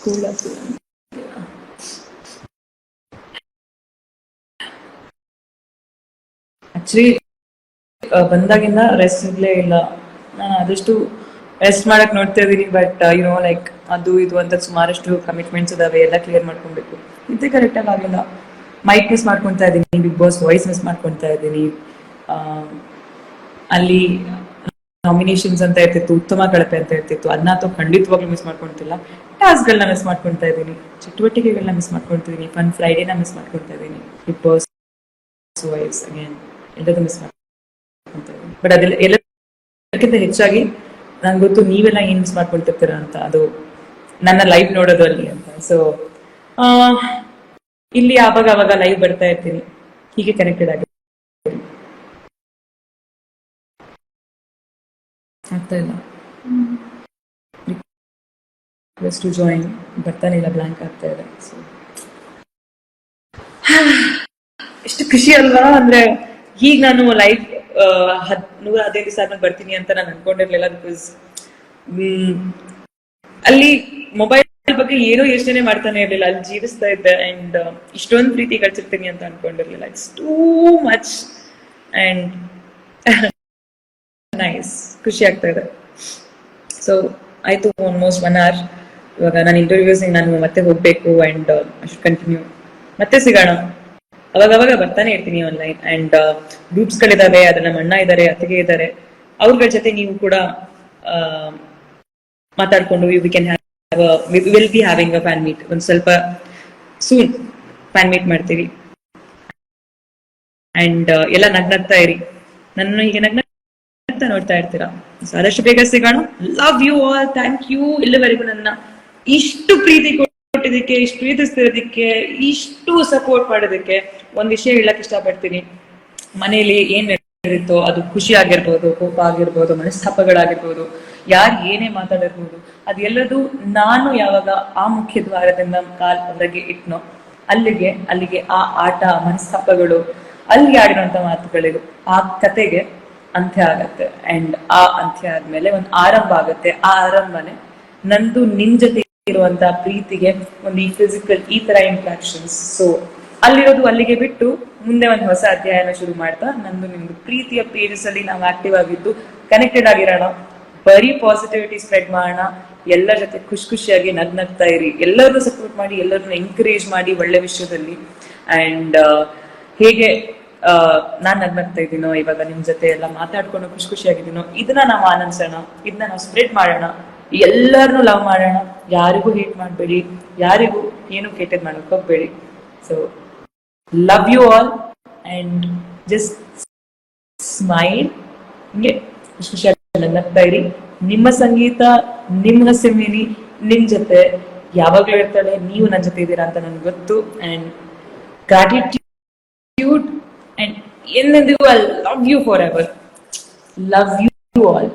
Cool. Actually ಬಂದಾಗಿಂದ rest ಇರ್ಲೇ ಇಲ್ಲ. ನಾನು ಆದಷ್ಟು rest ಮಾಡಕ್ ನೋಡ್ತಾ ಇದೀನಿ, but like ಅದು ಇದು ಅಂತ ಸುಮಾರಷ್ಟು ಕಮಿಟ್ಮೆಂಟ್ಸ್ ಇದಾವೆ, ಎಲ್ಲ ಕ್ಲಿಯರ್ ಮಾಡ್ಕೊಬೇಕು. ಇದೇ ಕರೆಕ್ಟ್ ಆಗಿ ಆಗಿಲ್ಲ. ಮೈಕ್ ಮಿಸ್ ಮಾಡ್ಕೊತಾ ಇದ್ದೀನಿ, ಬಿಗ್ ಬಾಸ್ ವಾಯ್ಸ್ ಮಿಸ್ ಮಾಡ್ಕೊತಾ ಇದ್ದೀನಿ. ಅಲ್ಲಿ ನಾಮಿನೇಷನ್ಸ್ ಅಂತ ಇರ್ತಿತ್ತು, ಉತ್ತಮ ಕಳಪೆ ಅಂತ ಇರ್ತಿತ್ತು, ಅದನ್ನ ಖಂಡಿತವಾಗ್ಲೂ ಮಿಸ್ ಮಾಡ್ಕೊಂತಿಲ್ಲ. ಟಾಸ್ಕ್ಗಳನ್ನ ಮಿಸ್ ಮಾಡ್ಕೊತಾ ಇದ್ದೀನಿ, ಚಟುವಟಿಕೆಗಳನ್ನ ಮಿಸ್ ಮಾಡ್ಕೊಳ್ತಿದ್ದೀನಿ, ಫನ್ ಫ್ರೈಡೇನ ಮಿಸ್ ಮಾಡ್ಕೊತಾ ಇದ್ದೀನಿ, ಬಿಗ್ ಬಾಸ್ ವಾಯ್ಸ್ ಅಗೇನ್ ಎಲ್ಲದೂ ಮಿಸ್ ಮಾಡ್ಕೊಂತ ಇದ್ದೀನಿ. ಬಟ್ ಅದೆಲ್ಲ ಎಲ್ಲಕ್ಕಿಂತ ಹೆಚ್ಚಾಗಿ ನಂಗೆ ಗೊತ್ತು ನೀವೆಲ್ಲ ಏನ್ ಮಿಸ್ ಮಾಡ್ಕೊಳ್ತಿರ್ತೀರಾ ಅಂತ, ಅದು ನನ್ನ ಲೈವ್ ನೋಡೋದು ಅಲ್ಲಿ ಅಂತ. ಸೊ ಇಲ್ಲಿ ಆವಾಗ ಲೈವ್ ಬರ್ತಾ ಇರ್ತೀನಿ, ಹೀಗೆ ಕನೆಕ್ಟೆಡ್ ಆಗಿ ಆಗ್ತಾ ಇಲ್ಲ. ರಿಕ್ವೆಸ್ಟ್ ಟು ಜಾಯಿನ್ ಬರ್ತಾನೆ ಇಲ್ಲ, ಬ್ಲಾಂಕ್ ಆಗ್ತಾ ಇದೆ. ಸೊ ಎಷ್ಟು ಖುಷಿ ಅಲ್ವಾ ಅಂದ್ರೆ, ಈಗ ನಾನು ಲೈವ್ 115 ದಿವಸ ಆದ್ಮೇಲೆ ಬರ್ತೀನಿ ಅಂತ ನಾನು ಅನ್ಕೊಂಡಿರ್ಲಿಲ್ಲ. ಬಿಕಾಸ್ ಅಲ್ಲಿ ಮೊಬೈಲ್ ಬಗ್ಗೆ ಏನೋ ಯೋಚನೆ ಮಾಡ್ತಾನೆ ಇರ್ಲಿಲ್ಲ, ಅಲ್ಲಿ ಜೀವಿಸ್ತಾ ಇದ್ದೆ. ಅಂಡ್ ಇಷ್ಟೊಂದು ಪ್ರೀತಿ ಕಳ್ಸಿರ್ತೀನಿ ಅಂತ ಅನ್ಕೊಂಡಿರ್ಲಿಲ್ಲ. It's too much and nice, ಖುಷಿ ಆಗ್ತಾ ಇದೆ. ಸೊ ಆಯ್ತು, ಆಲ್ಮೋಸ್ಟ್ 1 hour. ಇವಾಗ ನಾನು ಇಂಟರ್ವ್ಯೂಸ್ ನಾನು ಮತ್ತೆ ಹೋಗ್ಬೇಕು. And I should continue. ಮತ್ತೆ ಸಿಗೋಣ. ಅವಾಗ ಬರ್ತಾನೆ ಇರ್ತೀನಿ ಆನ್ಲೈನ್. ಅಂಡ್ ಗ್ರೂಪ್ಸ್ ಗಳಿದಾವೆ, ಅದ್ರ ನಮ್ಮ ಅಣ್ಣ ಇದಾರೆ, ಅತ್ತಿಗೆ ಇದಾರೆ, ಅವ್ರಗಳ ಜೊತೆ ನೀವು ಕೂಡ ಮಾತಾಡ್ಕೊಂಡು will be having a fan meet. ಒಂದ್ ಸ್ವಲ್ಪ ಸೂನ್ ಫ್ಯಾನ್ ಮೀಟ್ ಮಾಡ್ತೀವಿ. ಅಂಡ್ ಎಲ್ಲ ನಗ್ನಗ್ತಾ ಇರಿ, ನನ್ನ ಹೀಗೆ ನಗ್ನಗ್ತಾ ನೋಡ್ತಾ ಇರ್ತೀರಾ. ಆದಷ್ಟು ಬೇಗ ಸಿಗೋಣ. Love you all. Thank you ಇಲ್ಲಿವರೆಗೂ ನನ್ನ ಇಷ್ಟು ಪ್ರೀತಿ ಕೊಟ್ಟಿದ್ದಕ್ಕೆ, ಇಷ್ಟು ಪ್ರೀತಿಸ್ತಿರೋದಕ್ಕೆ, ಇಷ್ಟು ಸಪೋರ್ಟ್ ಮಾಡೋದಕ್ಕೆ. ಒಂದ್ ವಿಷಯ ಹೇಳಕ್ ಇಷ್ಟಪಡ್ತೀನಿ. ಮನೆಯಲ್ಲಿ ಏನ್ ನಡೆದಿತ್ತೋ ಅದು ಖುಷಿ ಆಗಿರ್ಬೋದು, ಕೋಪ ಆಗಿರ್ಬೋದು, ಮನಸ್ತಾಪಗಳಾಗಿರ್ಬೋದು, ಯಾರು ಏನೇ ಮಾತಾಡಿರ್ಬೋದು, ಅದೆಲ್ಲದು ನಾನು ಯಾವಾಗ ಆ ಮುಖ್ಯ ದ್ವಾರದಿಂದ ಕಾಲ್ ಹೊರಗೆ ಇಟ್ನೋ ಅಲ್ಲಿಗೆ ಆ ಆಟ, ಮನಸ್ತಾಪಗಳು, ಅಲ್ಲಿ ಆಡಿರುವಂತ ಮಾತುಗಳಿಗೂ ಆ ಕತೆಗೆ ಅಂತ್ಯ ಆಗತ್ತೆ. ಅಂಡ್ ಆ ಅಂತ್ಯ ಆದ್ಮೇಲೆ ಒಂದು ಆರಂಭ ಆಗತ್ತೆ. ಆ ಆರಂಭನೆ ನಂದು ನಿನ್ ಜೊತೆ ಇರುವಂತ ಪ್ರೀತಿಗೆ ಒಂದು ಈ ಫಿಸಿಕಲ್ ಈ ತರ ಇಂಟ್ರಾಕ್ಷನ್ಸ್. ಸೊ ಅಲ್ಲಿರೋದು ಅಲ್ಲಿಗೆ ಬಿಟ್ಟು ಮುಂದೆ ಒಂದು ಹೊಸ ಅಧ್ಯಾಯನ ಶುರು ಮಾಡ್ತಾ ನಂದು ನಿಮ್ದು ಪ್ರೀತಿಯ ಪೇಜಸ್ ಅಲ್ಲಿ ನಾವು ಆಕ್ಟಿವ್ ಆಗಿದ್ದು ಕನೆಕ್ಟೆಡ್ ಆಗಿರೋಣ. ಬರೀ ಪಾಸಿಟಿವಿಟಿ ಸ್ಪ್ರೆಡ್ ಮಾಡೋಣ. ಎಲ್ಲರ ಜೊತೆ ಖುಷಿಯಾಗಿ ನಗ್ನಗ್ತಾ ಇರಿ. ಎಲ್ಲರನ್ನೂ ಸಪೋರ್ಟ್ ಮಾಡಿ, ಎಲ್ಲರನ್ನ ಎಂಕರೇಜ್ ಮಾಡಿ ಒಳ್ಳೆ ವಿಷಯದಲ್ಲಿ. ಅಂಡ್ ಹೇಗೆ ನಾನ್ ನಗ್ನಗ್ತಾ ಇದ್ದೀನೋ, ಇವಾಗ ನಿಮ್ ಜೊತೆ ಎಲ್ಲ ಮಾತಾಡ್ಕೊಂಡು ಖುಷಿಯಾಗಿದ್ದೀನೋ, ಇದನ್ನ ನಾವು ಆನಂದಿಸೋಣ, ಇದನ್ನ ನಾವು ಸ್ಪ್ರೆಡ್ ಮಾಡೋಣ. ಎಲ್ಲರನ್ನೂ ಲವ್ ಮಾಡೋಣ. ಯಾರಿಗೂ ಹೇಟ್ ಮಾಡಬೇಡಿ, ಯಾರಿಗೂ ಏನು ಕೆಟ್ಟದ್ ಮಾಡಕ್ ಹೋಗ್ಬೇಡಿ. So love you all and just smile. ಹಿಂಗೆ ಖುಷಿಯಾಗಿ ನಗ್ತಾ ಇರಿ. ನಿಮ್ಮ ಸಂಗೀತ, ನಿಮ್ಮ ಸಿಮಿನಿ ನಿಮ್ ಜೊತೆ ಯಾವಾಗ್ಲೂ ಇರ್ತಾಳೆ. ನೀವು ನನ್ನ ಜೊತೆ ಇದ್ದೀರಾ ಅಂತ ನನ್ಗೆ ಗೊತ್ತು. ಅಂಡ್ ಗ್ರಾಟಿಟ್ಯೂಡ್ ಅಂಡ್ ಎಂದೆಂದಿಗೂ I love you forever. Love you all.